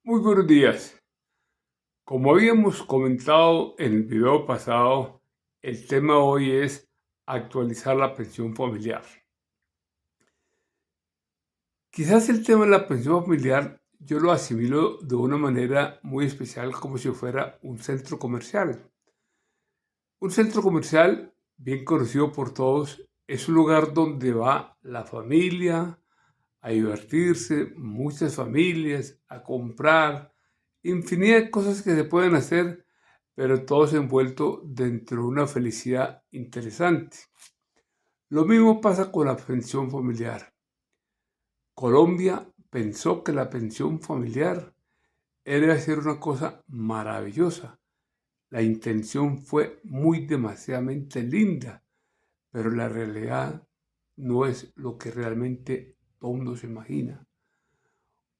Muy buenos días. Como habíamos comentado en el video pasado, el tema hoy es actualizar la pensión familiar. Quizás el tema de la pensión familiar yo lo asimilo de una manera muy especial como si fuera un centro comercial. Un centro comercial, bien conocido por todos, es un lugar donde va la familia a divertirse, muchas familias, a comprar, infinidad de cosas que se pueden hacer, pero todo envuelto dentro de una felicidad interesante. Lo mismo pasa con la pensión familiar. Colombia pensó que la pensión familiar era hacer una cosa maravillosa. La intención fue muy demasiadamente linda, pero la realidad no es lo que realmente todo mundo se imagina.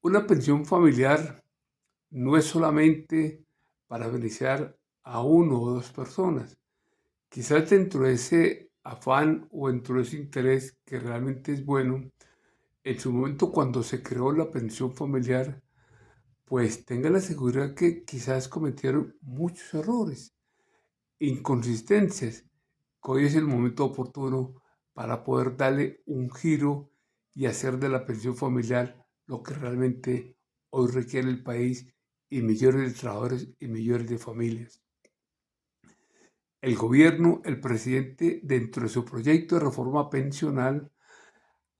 Una pensión familiar no es solamente para beneficiar a uno o dos personas. Quizás dentro de ese afán o dentro de ese interés que realmente es bueno, en su momento cuando se creó la pensión familiar, pues tenga la seguridad que quizás cometieron muchos errores, inconsistencias, que hoy es el momento oportuno para poder darle un giro y hacer de la pensión familiar lo que realmente hoy requiere el país y millones de trabajadores y millones de familias. El gobierno, el presidente, dentro de su proyecto de reforma pensional,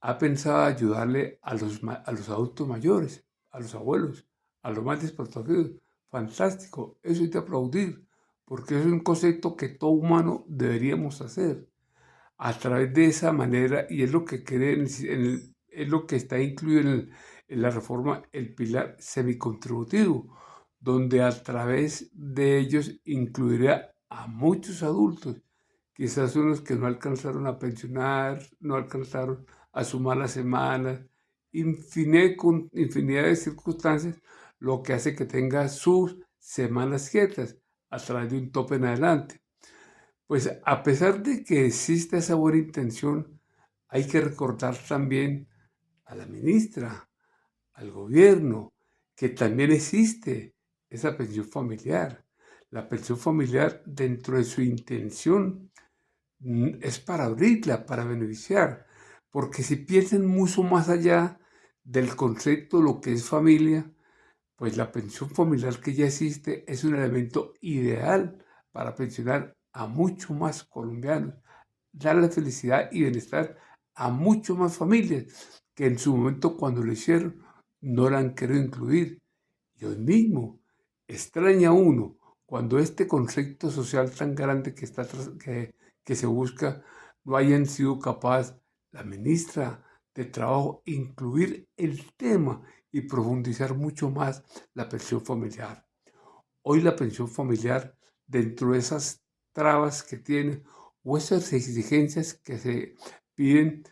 ha pensado ayudarle a los adultos mayores, a los abuelos, a los más desprotegidos. Fantástico, eso es de aplaudir, porque es un concepto que todo humano deberíamos hacer a través de esa manera, y es lo que es lo que está incluido en la reforma, el pilar semicontributivo, donde a través de ellos incluirá a muchos adultos, quizás unos que no alcanzaron a pensionar, no alcanzaron a sumar las semanas, infinidad de circunstancias, lo que hace que tenga sus semanas quietas a través de un tope en adelante. Pues a pesar de que exista esa buena intención, hay que recordar también a la ministra, al gobierno, que también existe esa pensión familiar. La pensión familiar, dentro de su intención, es para abrirla, para beneficiar, porque si piensan mucho más allá del concepto de lo que es familia, pues la pensión familiar que ya existe es un elemento ideal para pensionar a muchos más colombianos, darle felicidad y bienestar a muchas más familias que en su momento cuando lo hicieron no la han querido incluir. Y hoy mismo extraña uno cuando este concepto social tan grande que se busca no hayan sido capaz la ministra de Trabajo incluir el tema y profundizar mucho más la pensión familiar. Hoy la pensión familiar, dentro de esas trabas que tiene o esas exigencias que se piden,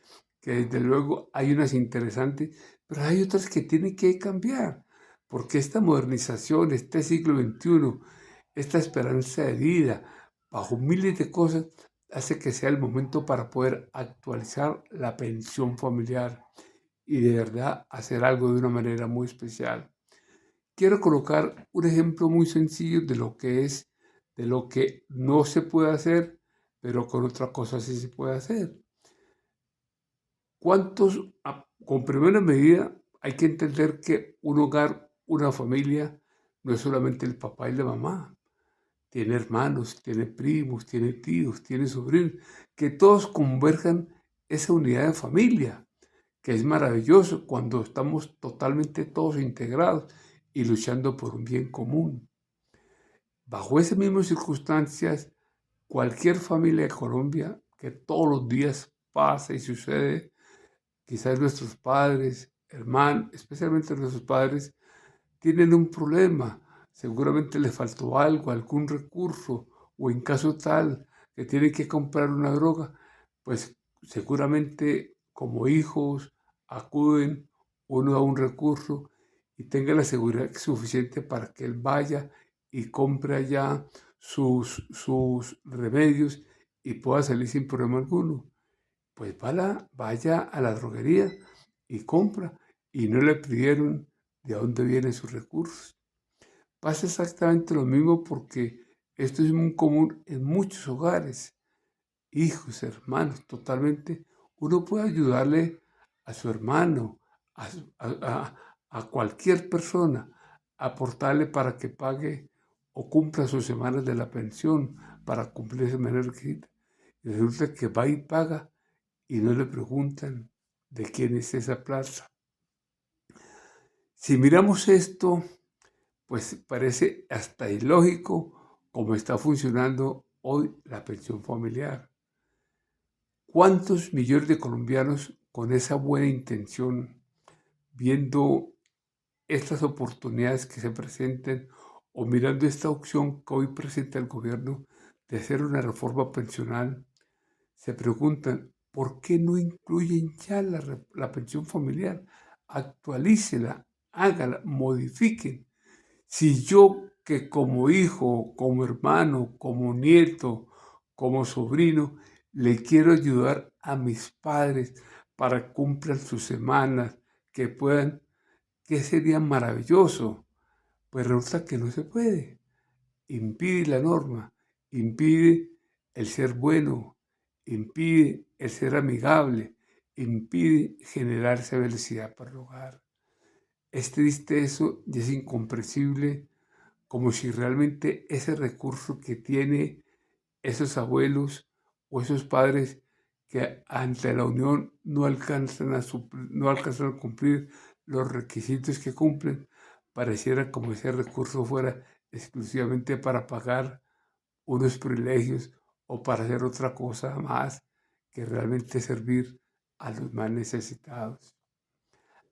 que desde luego hay unas interesantes, pero hay otras que tienen que cambiar, porque esta modernización, este siglo XXI, esta esperanza de vida, bajo miles de cosas, hace que sea el momento para poder actualizar la pensión familiar y de verdad hacer algo de una manera muy especial. Quiero colocar un ejemplo muy sencillo de lo que es, de lo que no se puede hacer, pero con otra cosa sí se puede hacer. Con primera medida, hay que entender que un hogar, una familia, no es solamente el papá y la mamá. Tiene hermanos, tiene primos, tiene tíos, tiene sobrinos, que todos converjan esa unidad de familia, que es maravilloso cuando estamos totalmente todos integrados y luchando por un bien común. Bajo esas mismas circunstancias, cualquier familia de Colombia que todos los días pasa y sucede, quizás nuestros padres, hermanos, especialmente nuestros padres, tienen un problema. Seguramente les faltó algo, algún recurso, o en caso tal que tienen que comprar una droga, pues seguramente como hijos acuden uno a un recurso y tenga la seguridad suficiente para que él vaya y compre allá sus remedios y pueda salir sin problema alguno. Pues vaya a la droguería y compra. Y no le pidieron de dónde vienen sus recursos. Pasa exactamente lo mismo porque esto es muy común en muchos hogares, hijos, hermanos, totalmente. Uno puede ayudarle a su hermano, a cualquier persona, aportarle para que pague o cumpla sus semanas de la pensión, para cumplir ese manera requisita. Y resulta que va y paga y no le preguntan de quién es esa plata. Si miramos esto, pues parece hasta ilógico cómo está funcionando hoy la pensión familiar. ¿Cuántos millones de colombianos con esa buena intención, viendo estas oportunidades que se presenten o mirando esta opción que hoy presenta el gobierno de hacer una reforma pensional, se preguntan, ¿por qué no incluyen ya la pensión familiar? Actualícela, hágala, modifiquen. Si yo que como hijo, como hermano, como nieto, como sobrino, le quiero ayudar a mis padres para que cumplan sus semanas, que puedan, que sería maravilloso. Pues resulta que no se puede. Impide la norma, impide el ser bueno, impide el ser amigable, impide generar esa velocidad para el hogar. Es triste eso y es incomprensible, como si realmente ese recurso que tiene esos abuelos o esos padres que ante la unión no alcanzan a cumplir los requisitos que cumplen, pareciera como ese recurso fuera exclusivamente para pagar unos privilegios o para hacer otra cosa más que realmente servir a los más necesitados.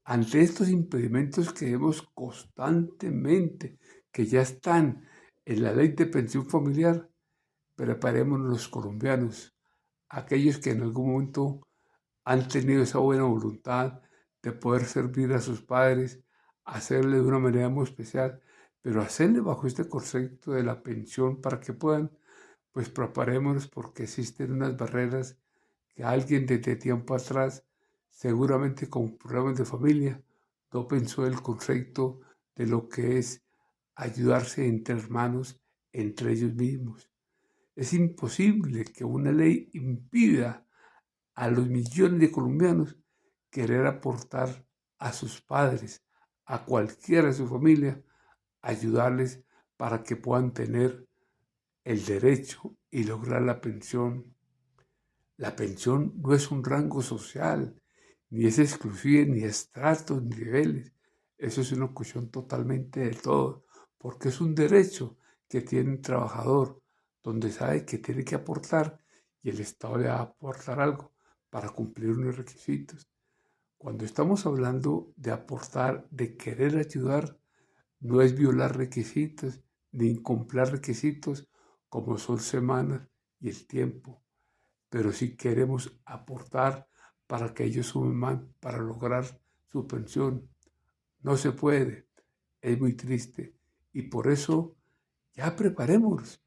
Ante estos impedimentos que vemos constantemente, que ya están en la ley de pensión familiar, preparémonos los colombianos, aquellos que en algún momento han tenido esa buena voluntad de poder servir a sus padres, hacerle de una manera muy especial, pero hacerle bajo este concepto de la pensión para que puedan, pues preparémonos porque existen unas barreras que alguien desde tiempo atrás, seguramente con problemas de familia, no pensó el concepto de lo que es ayudarse entre hermanos, entre ellos mismos. Es imposible que una ley impida a los millones de colombianos querer aportar a sus padres, a cualquiera de su familia, ayudarles para que puedan tener el derecho y lograr la pensión. La pensión no es un rango social, ni es exclusiva, ni estratos, ni niveles. Eso es una cuestión totalmente de todo, porque es un derecho que tiene un trabajador, donde sabe que tiene que aportar y el Estado le va a aportar algo para cumplir unos requisitos. Cuando estamos hablando de aportar, de querer ayudar, no es violar requisitos ni incumplir requisitos como son semanas y el tiempo, pero si queremos aportar para que ellos sumen más para lograr su pensión. No se puede, es muy triste y por eso ya preparémonos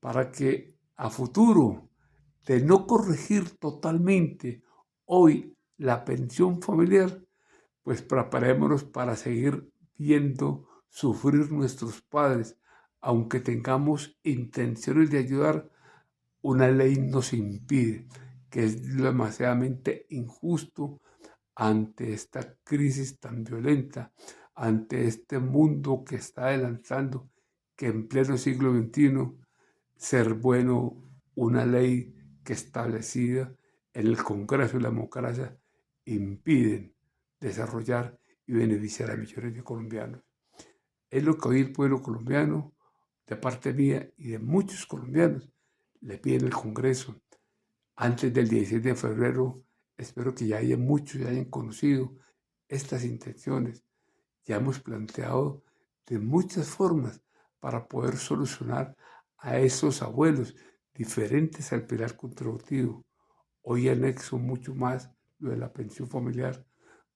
para que a futuro, de no corregir totalmente hoy la pensión familiar, pues preparémonos para seguir viendo sufrir nuestros padres, aunque tengamos intenciones de ayudar, una ley nos impide, que es demasiadamente injusto ante esta crisis tan violenta, ante este mundo que está adelantando, que en pleno siglo XXI, ser bueno una ley que establecida en el Congreso y la democracia impiden desarrollar y beneficiar a millones de colombianos. Es lo que hoy el pueblo colombiano, de parte mía y de muchos colombianos, le piden al Congreso. Antes del 16 de febrero, espero que ya haya muchos ya hayan conocido estas intenciones. Ya hemos planteado de muchas formas para poder solucionar a esos abuelos diferentes al pilar contributivo. Hoy anexo mucho más lo de la pensión familiar,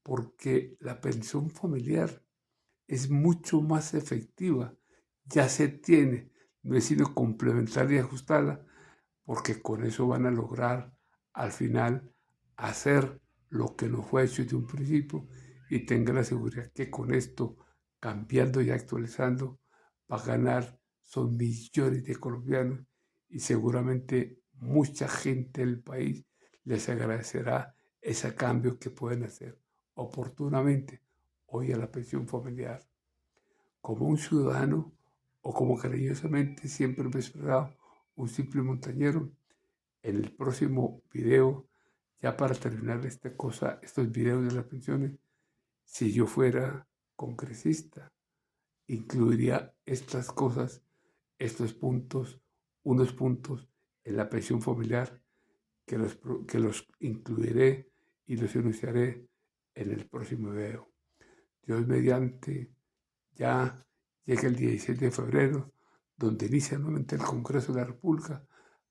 porque la pensión familiar es mucho más efectiva. Ya se tiene, no es sino complementar y ajustarla, porque con eso van a lograr al final hacer lo que no fue hecho desde un principio y tenga la seguridad que con esto cambiando y actualizando para ganar son millones de colombianos y seguramente mucha gente del país les agradecerá ese cambio que pueden hacer oportunamente hoy a la pensión familiar. Como un ciudadano o como cariñosamente siempre me he expresado, un simple montañero, en el próximo video, ya para terminar estos videos de las pensiones, si yo fuera congresista, incluiría estas cosas, estos puntos, unos puntos en la pensión familiar que los incluiré y los enunciaré en el próximo video. Dios mediante, ya llega el 17 de febrero, donde inicia nuevamente el Congreso de la República,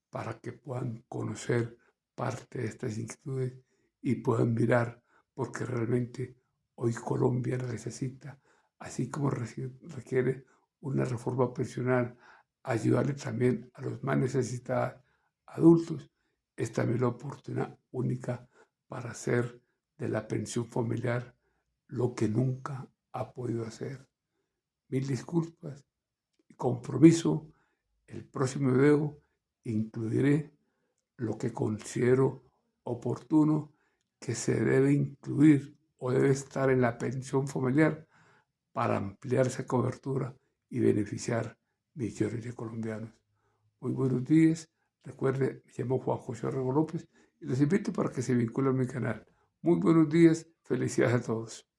para que puedan conocer parte de estas inquietudes y puedan mirar, porque realmente hoy Colombia necesita, así como requiere una reforma pensional, ayudarle también a los más necesitados adultos, es también la oportunidad única para hacer de la pensión familiar lo que nunca ha podido hacer. Mil disculpas y compromiso. El próximo video incluiré lo que considero oportuno que se debe incluir o debe estar en la pensión familiar para ampliar esa cobertura y beneficiar millones de colombianos. Muy buenos días. Recuerde, me llamo Juan José Rego López y los invito para que se vinculen a mi canal. Muy buenos días. Felicidades a todos.